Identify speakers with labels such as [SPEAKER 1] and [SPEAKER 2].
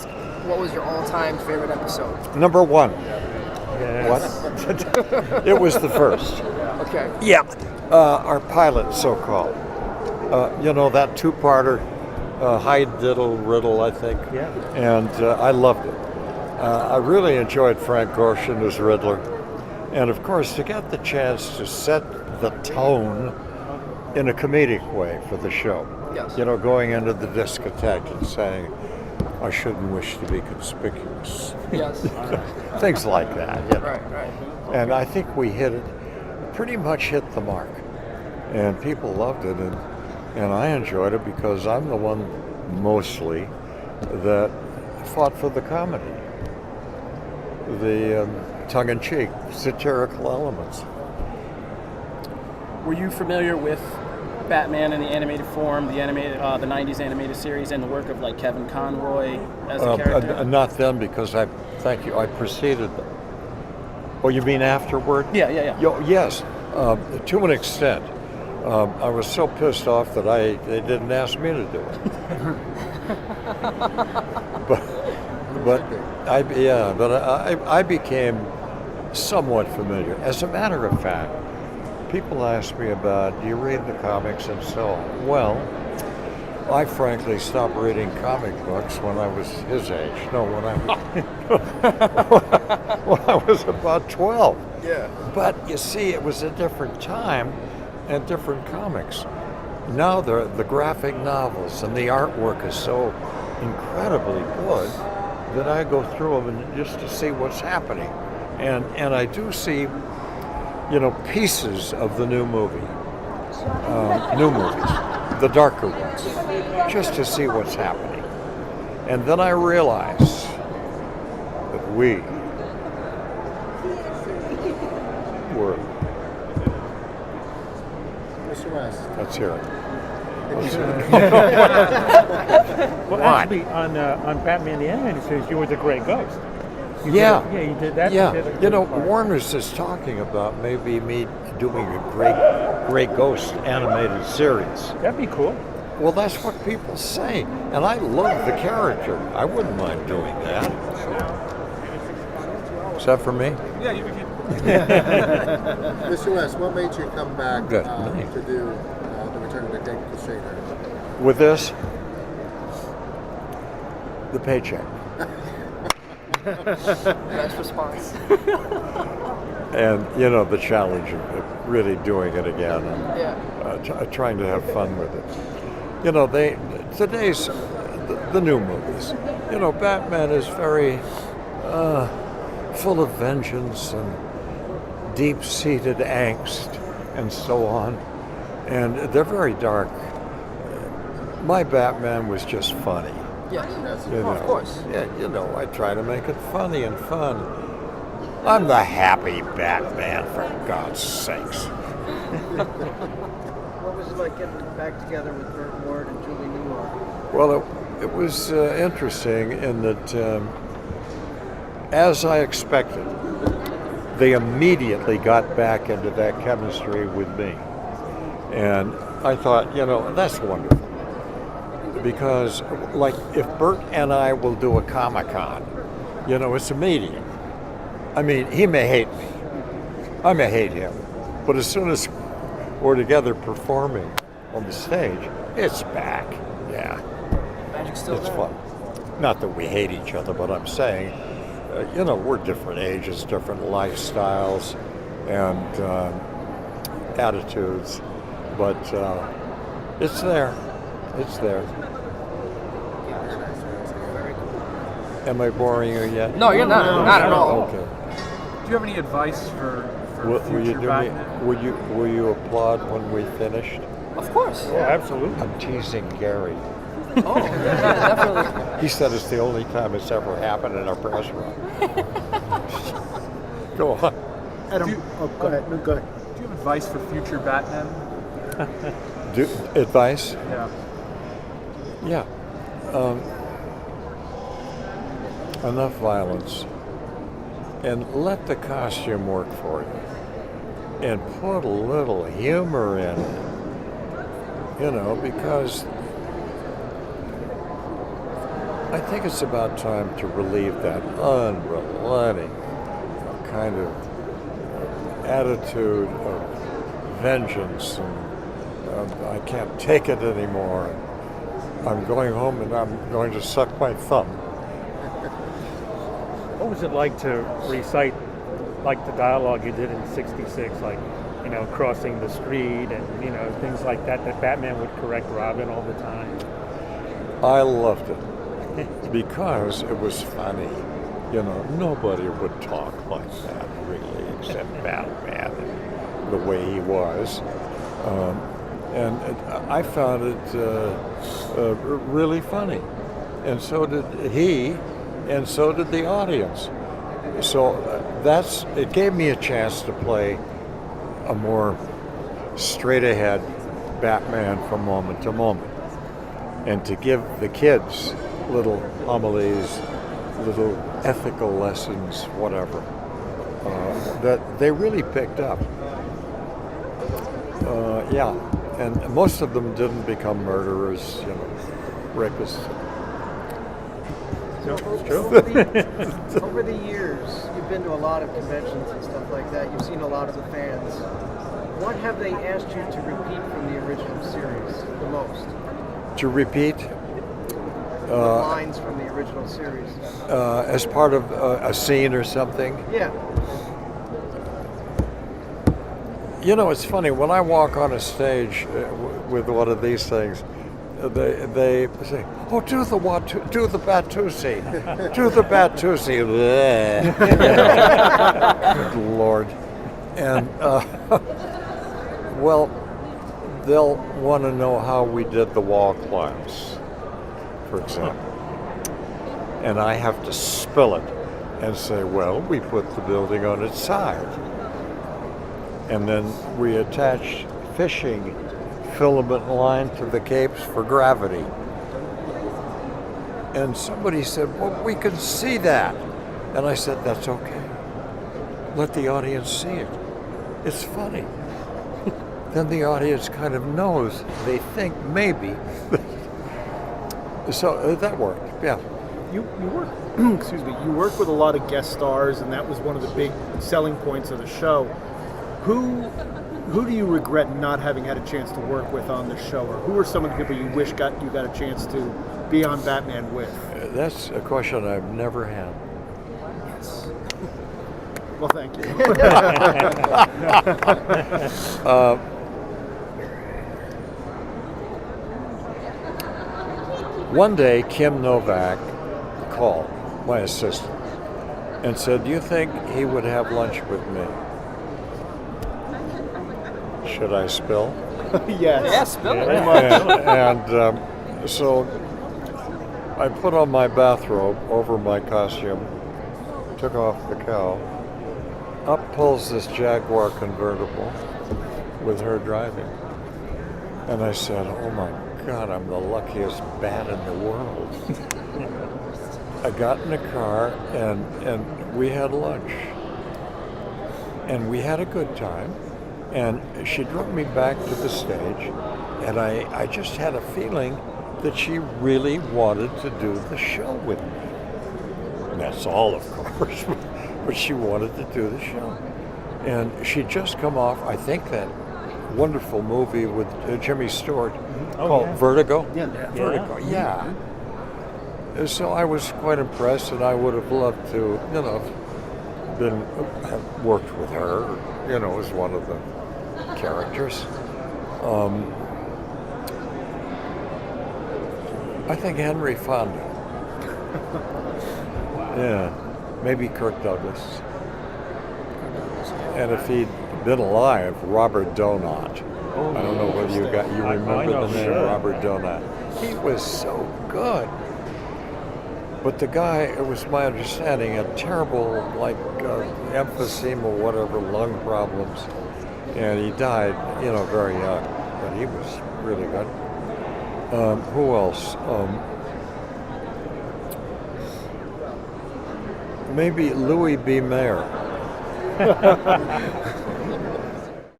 [SPEAKER 1] ask, what was your all-time favorite episode?
[SPEAKER 2] Number one.
[SPEAKER 3] Yes.
[SPEAKER 2] What? It was the first.
[SPEAKER 1] Okay.
[SPEAKER 2] Yeah. Our pilot, so-called. That two-parter, Hyde, Diddle, Riddle, I think.
[SPEAKER 3] Yeah.
[SPEAKER 2] And I loved it. I really enjoyed Frank Gorshin as Riddler. And of course, to get the chance to set the tone in a comedic way for the show.
[SPEAKER 1] Yes.
[SPEAKER 2] Going into the discotheque and saying, I shouldn't wish to be conspicuous.
[SPEAKER 1] Yes.
[SPEAKER 2] Things like that.
[SPEAKER 1] Right.
[SPEAKER 2] And I think we pretty much hit the mark. And people loved it, and I enjoyed it because I'm the one mostly that fought for the comedy. The tongue-in-cheek, satirical elements.
[SPEAKER 4] Were you familiar with Batman in the animated form, the 90s animated series, and the work of like Kevin Conroy as a character?
[SPEAKER 2] Not then, because I preceded them. Oh, you mean afterward?
[SPEAKER 4] Yeah.
[SPEAKER 2] Yes, to an extent. I was so pissed off that they didn't ask me to do it. but I became somewhat familiar. As a matter of fact, people ask me about, do you read the comics and so on? Well, I frankly stopped reading comic books when I was his age. No, when I was about 12.
[SPEAKER 1] Yeah.
[SPEAKER 2] But you see, it was a different time and different comics. Now the graphic novels and the artwork is so incredibly good that I go through them just to see what's happening. And I do see, pieces of the new movies, the darker ones, just to see what's happening. And then I realize that we were.
[SPEAKER 5] Mr. West.
[SPEAKER 2] Let's hear it.
[SPEAKER 3] Well, actually, on Batman the Animated Series, you were the Grey Ghost. You did that.
[SPEAKER 2] Yeah.
[SPEAKER 3] You did a good part.
[SPEAKER 2] Warner's is talking about maybe me doing a Grey Ghost animated series.
[SPEAKER 3] That'd be cool.
[SPEAKER 2] Well, that's what people say, and I love the character. I wouldn't mind doing that. Is that for me?
[SPEAKER 6] Yeah, you can.
[SPEAKER 5] Mr. West, what made you come back
[SPEAKER 2] Good.
[SPEAKER 5] to do the Return of the Caped Crusaders?
[SPEAKER 2] With this, the paycheck.
[SPEAKER 1] Best response.
[SPEAKER 2] And, the challenge of really doing it again and
[SPEAKER 1] Yeah.
[SPEAKER 2] trying to have fun with it. Today's, the new movies, Batman is very full of vengeance and deep-seated angst and so on. And they're very dark. My Batman was just funny.
[SPEAKER 1] Yes.
[SPEAKER 2] Of
[SPEAKER 1] course.
[SPEAKER 2] Yeah, I try to make it funny and fun. I'm the happy Batman, for God's sakes.
[SPEAKER 7] What was it like getting back together with Burt Ward and Julie Newmar?
[SPEAKER 2] Well, it was interesting in that, as I expected, they immediately got back into that chemistry with me. And I thought, that's wonderful. Because, like, if Burt and I will do a Comic-Con, it's a medium. I mean, he may hate me. I may hate him. But as soon as we're together performing on the stage, it's back. Yeah.
[SPEAKER 1] Magic's still
[SPEAKER 2] It's
[SPEAKER 1] there.
[SPEAKER 2] fun. Not that we hate each other, but I'm saying, we're different ages, different lifestyles, and attitudes. But it's there. It's there. Am I boring you yet?
[SPEAKER 1] No, you're not. Not at all.
[SPEAKER 2] Okay.
[SPEAKER 6] Do you have any advice for
[SPEAKER 2] Will you
[SPEAKER 6] future
[SPEAKER 2] do me?
[SPEAKER 6] Batman?
[SPEAKER 2] Will you applaud when we finished?
[SPEAKER 1] Of course.
[SPEAKER 3] Oh, absolutely.
[SPEAKER 2] I'm teasing Gary.
[SPEAKER 1] Oh, yeah, definitely.
[SPEAKER 2] He said it's the only time it's ever happened in a press run. Go on.
[SPEAKER 5] Adam, go ahead. No, go ahead.
[SPEAKER 6] Do you have advice for future Batman?
[SPEAKER 2] Advice?
[SPEAKER 6] Yeah.
[SPEAKER 2] Yeah. Enough violence. And let the costume work for you. And put a little humor in it. Because I think it's about time to relieve that unrelenting kind of attitude of vengeance and I can't take it anymore. I'm going home and I'm going to suck my thumb.
[SPEAKER 3] What was it like to recite like the dialogue you did in '66, like, you know, crossing the street and, you know, things like that Batman would correct Robin all the time?
[SPEAKER 2] I loved it because it was funny. You know, nobody would talk like that really except Batman and the way he was. And I found it really funny. And so did he, and so did the audience. So it gave me a chance to play a more straight ahead Batman from moment to moment. And to give the kids little homilies, little ethical lessons, whatever, that they really picked up. Yeah, and most of them didn't become murderers, you know, rapists.
[SPEAKER 7] Over the years, you've been to a lot of conventions and stuff like that. You've seen a lot of the fans. What have they asked you to repeat from the original series the most?
[SPEAKER 2] To repeat?
[SPEAKER 7] Lines from the original series.
[SPEAKER 2] As part of a scene or something?
[SPEAKER 7] Yeah.
[SPEAKER 2] You know, it's funny, when I walk on a stage with one of these things, they say, "Oh, do the Batusi, do the Batusi." Good Lord. And, well, they'll want to know how we did the wall climbs, for example. And I have to spill it and say, well, we put the building on its side. And then we attach fishing filament line to the capes for gravity. And somebody said, well, we can see that. And I said, that's okay. Let the audience see it. It's funny. Then the audience kind of knows, they think maybe. So that worked, yeah.
[SPEAKER 8] You work, excuse me, you work with a lot of guest stars, and that was one of the big selling points of the show. Who do you regret not having had a chance to work with on the show, or who are some of the people you wish you got a chance to be on Batman with?
[SPEAKER 2] That's a question I've never had.
[SPEAKER 8] Well, thank you.
[SPEAKER 2] One day, Kim Novak called, my assistant, and said, do you think he would have lunch with me? Should I spill?
[SPEAKER 8] Yes.
[SPEAKER 1] Yeah, spill it.
[SPEAKER 2] And so I put on my bathrobe over my costume, took off the cowl. Up pulls this Jaguar convertible with her driving. And I said, oh my God, I'm the luckiest bat in the world. I got in the car and we had lunch. And we had a good time. And she drove me back to the stage, and I just had a feeling that she really wanted to do the show with me. And that's all, of course, but she wanted to do the show. And she'd just come off, I think, that wonderful movie with Jimmy Stewart called Vertigo.
[SPEAKER 8] Yeah.
[SPEAKER 2] Vertigo, yeah. So I was quite impressed, and I would have loved to, you know, have worked with her, you know, as one of the characters. I think Henry Fonda. Yeah, maybe Kirk Douglas. And if he'd been alive, Robert Donat. I don't know whether you remember the name Robert Donat. He was so good. But the guy, it was my understanding, had terrible, emphysema or whatever, lung problems. And he died, you know, very young. But he was really good. Who else? Maybe Louis B. Mayer.